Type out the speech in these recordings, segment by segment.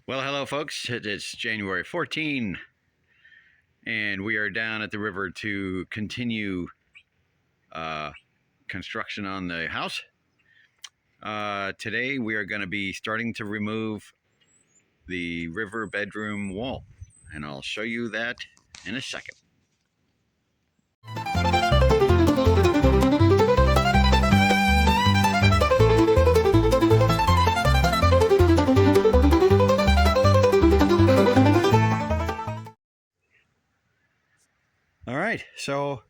Well, hello, folks. It's January 14, and we are down at the river to continue construction on the house. Today, we are going to be starting to remove the river bedroom wall, and I'll show you that in a second. All right, so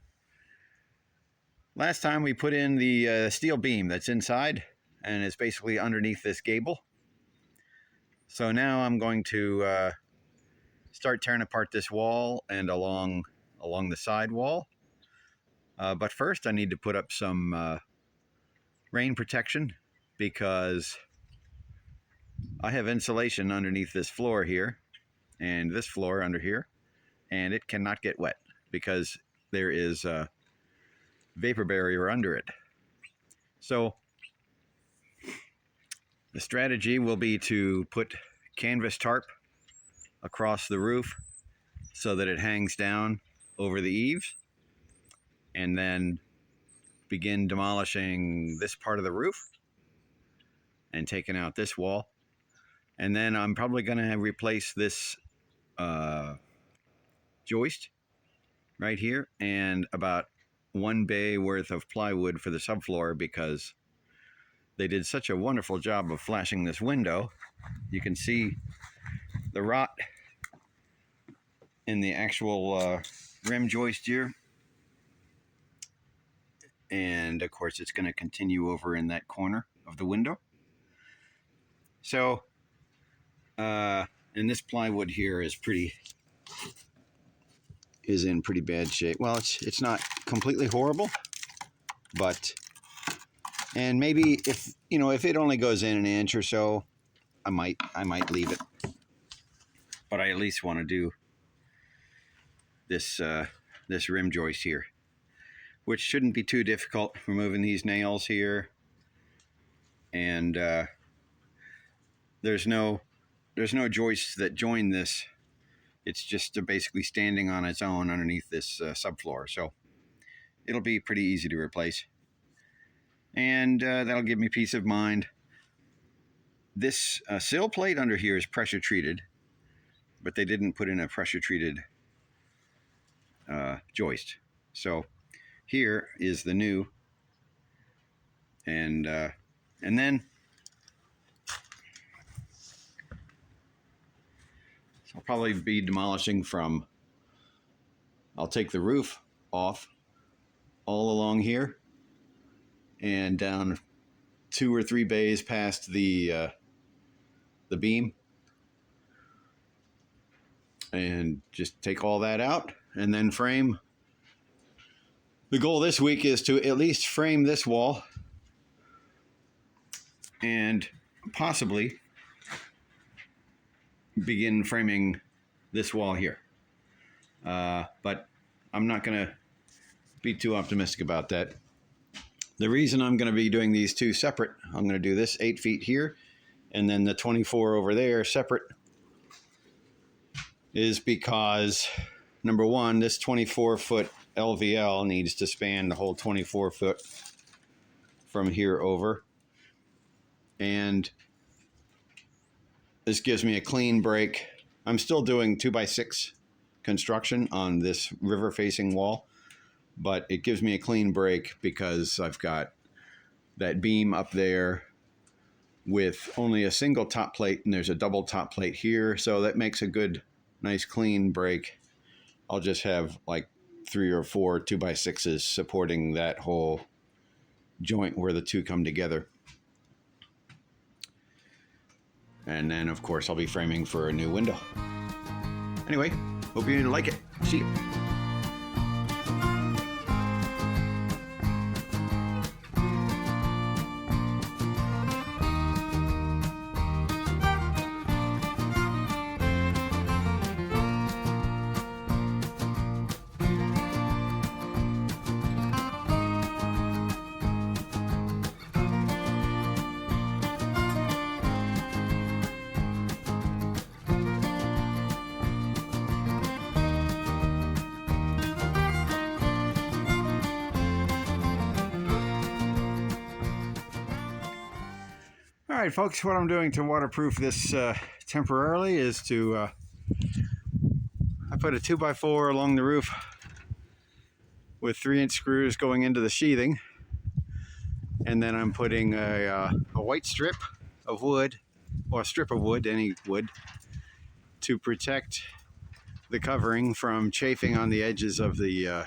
last time we put in the steel beam that's inside, and it's basically underneath this gable. So now I'm going to start tearing apart this wall and along the side wall. But first I need to put up some rain protection because I have insulation underneath this floor here and this floor under here, and it cannot get wet because there is a vapor barrier under it. So the strategy will be to put canvas tarp across the roof so that it hangs down over the eaves, and then begin demolishing this part of the roof and taking out this wall. And then I'm probably going to replace this joist right here and about 1 bay worth of plywood for the subfloor, because they did such a wonderful job of flashing this window. You can see the rot in the actual rim joist here, and of course it's going to continue over in that corner of the window. So and this plywood here is in pretty bad shape. Well, it's not completely horrible, but, and maybe if it only goes in an inch or so, I might leave it. But I at least want to do this this rim joist here, which shouldn't be too difficult. Removing these nails here, and there's no joists that join this. It's just basically standing on its own underneath this subfloor, so it'll be pretty easy to replace, and that'll give me peace of mind. This sill plate under here is pressure treated, but they didn't put in a pressure treated joist. So here is the new, and then I'll probably be demolishing I'll take the roof off all along here and down 2 or 3 bays past the beam, and just take all that out and then frame. The goal this week is to at least frame this wall and possibly begin framing this wall here. But I'm not going to be too optimistic about that. The reason I'm going to be doing these two separate, I'm going to do this 8 feet here and then the 24 over there separate, is because, number one, this 24-foot LVL needs to span the whole 24-foot from here over, and this gives me a clean break. I'm still doing 2x6 construction on this river-facing wall, but it gives me a clean break because I've got that beam up there with only a single top plate, and there's a double top plate here, so that makes a good, nice, clean break. I'll just have like 3 or 4 2x6s supporting that whole joint where the two come together. And then, of course, I'll be framing for a new window. Anyway, hope you like it. See you. All right, folks, what I'm doing to waterproof this temporarily is to I put a 2x4 along the roof with 3-inch screws going into the sheathing, and then I'm putting a white strip of wood, or a strip of wood, any wood, to protect the covering from chafing on the edges of the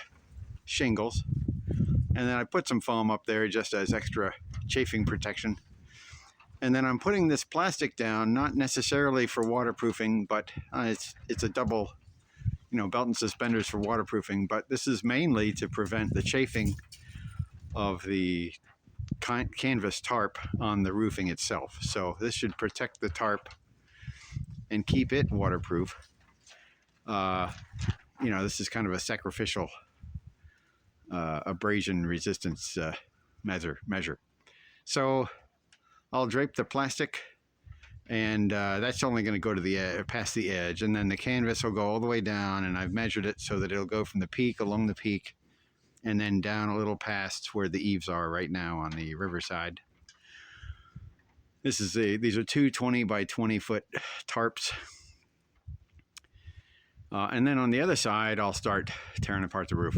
shingles. And then I put some foam up there just as extra chafing protection. And then I'm putting this plastic down, not necessarily for waterproofing, but it's a double, belt and suspenders for waterproofing. But this is mainly to prevent the chafing of the canvas tarp on the roofing itself. So this should protect the tarp and keep it waterproof. This is kind of a sacrificial abrasion resistance measure. So I'll drape the plastic, and that's only going to go to the past the edge, and then the canvas will go all the way down, and I've measured it so that it'll go from the peak, along the peak, and then down a little past where the eaves are right now on the riverside. These are two 20 by 20 foot tarps. And then on the other side, I'll start tearing apart the roof.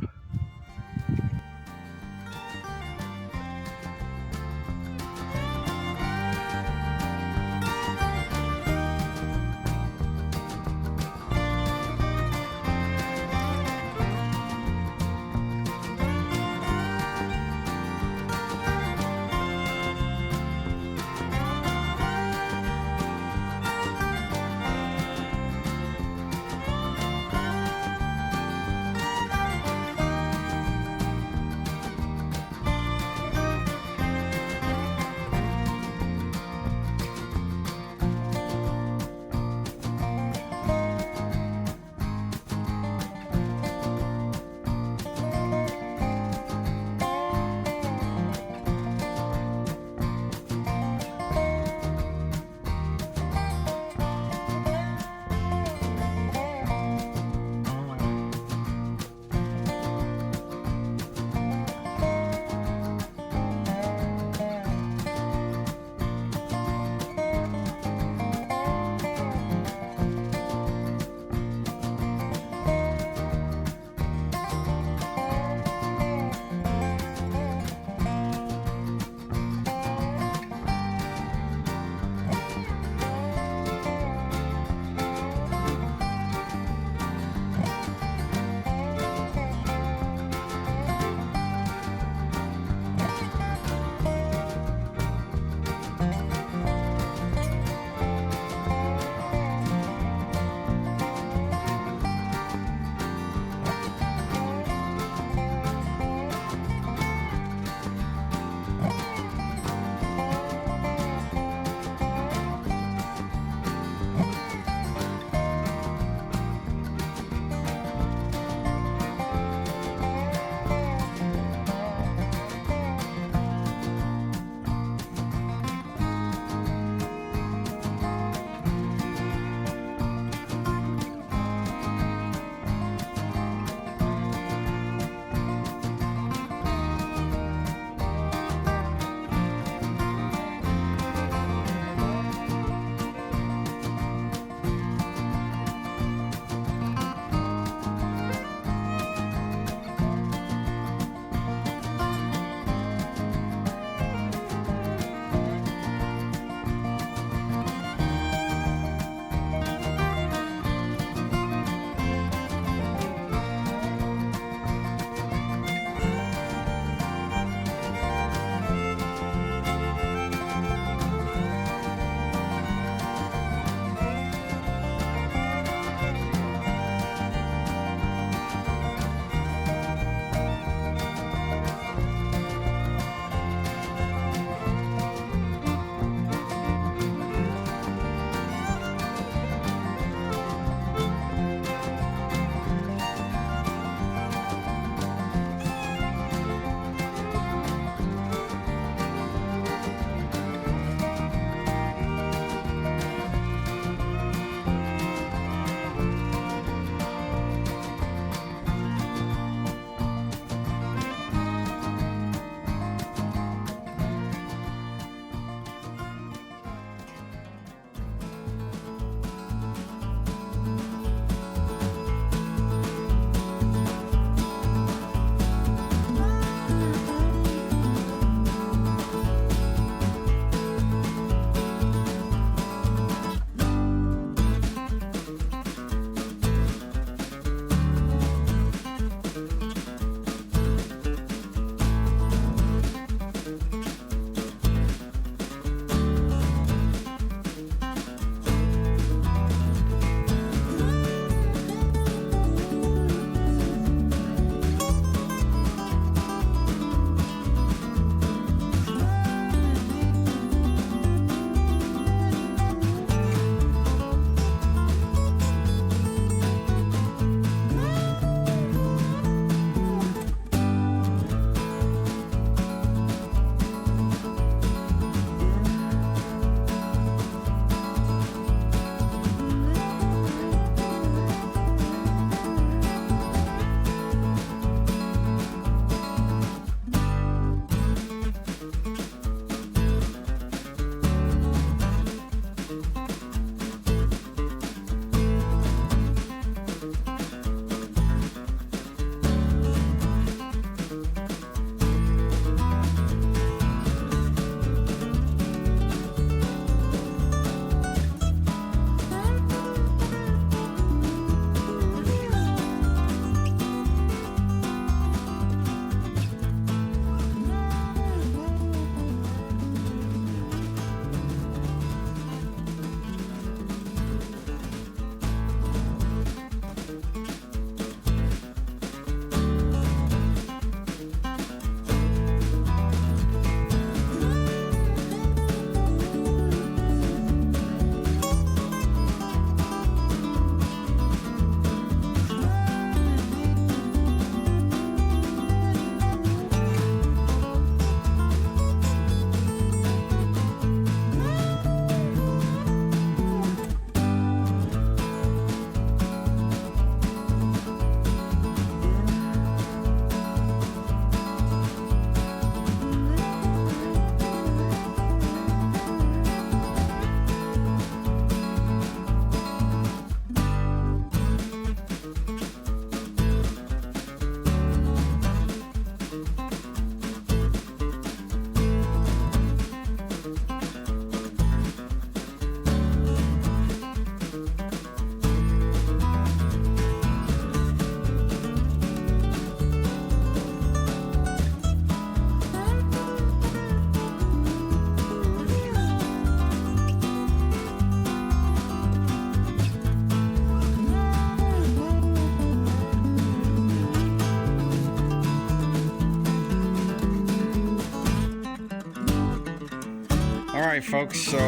Alright folks, so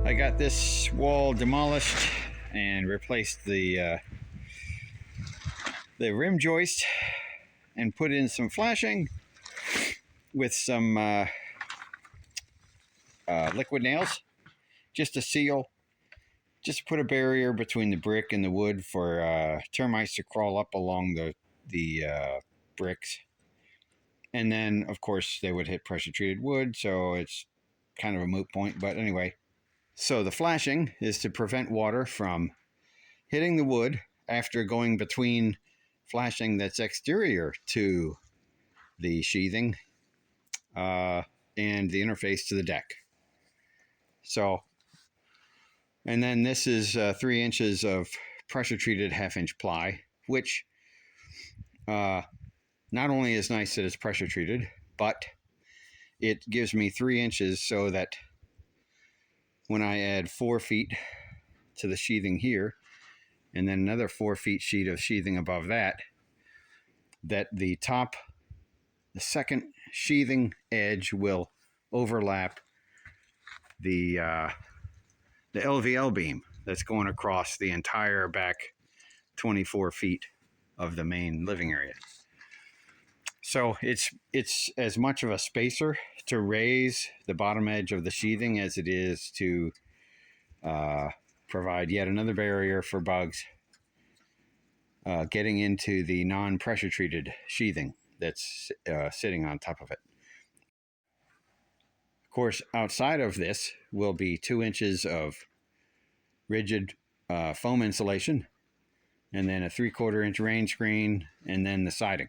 I got this wall demolished and replaced the rim joist and put in some flashing with some liquid nails just to seal, just to put a barrier between the brick and the wood for termites to crawl up along the bricks. And then, of course, they would hit pressure-treated wood, so it's kind of a moot point. But anyway, so the flashing is to prevent water from hitting the wood after going between flashing that's exterior to the sheathing and the interface to the deck. So, and then this is 3 inches of pressure-treated half-inch ply, which not only is nice that it's pressure treated, but it gives me 3 inches so that when I add 4 feet to the sheathing here, and then another 4 feet sheet of sheathing above that, that the top, the second sheathing edge will overlap the LVL beam that's going across the entire back 24 feet of the main living area. So it's as much of a spacer to raise the bottom edge of the sheathing as it is to provide yet another barrier for bugs getting into the non-pressure treated sheathing that's sitting on top of it. Of course, outside of this will be 2 inches of rigid foam insulation, and then a 3/4 inch rain screen, and then the siding.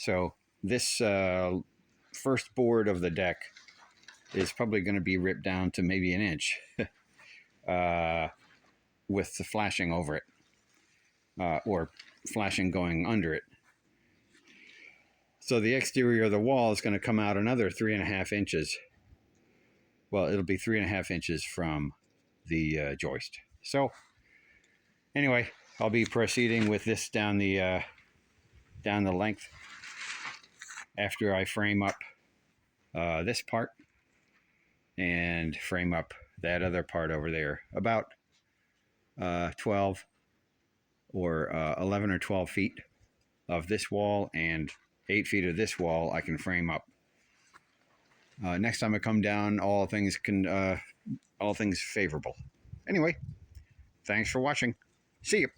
So this first board of the deck is probably going to be ripped down to maybe an inch with the flashing over it, or flashing going under it. So the exterior of the wall is going to come out another 3.5 inches. Well, it'll be 3.5 inches from the joist. So anyway, I'll be proceeding with this down the length after I frame up this part and frame up that other part over there. About 12 or 11 or 12 feet of this wall and 8 feet of this wall I can frame up. Next time I come down, all things favorable. Anyway, thanks for watching. See you.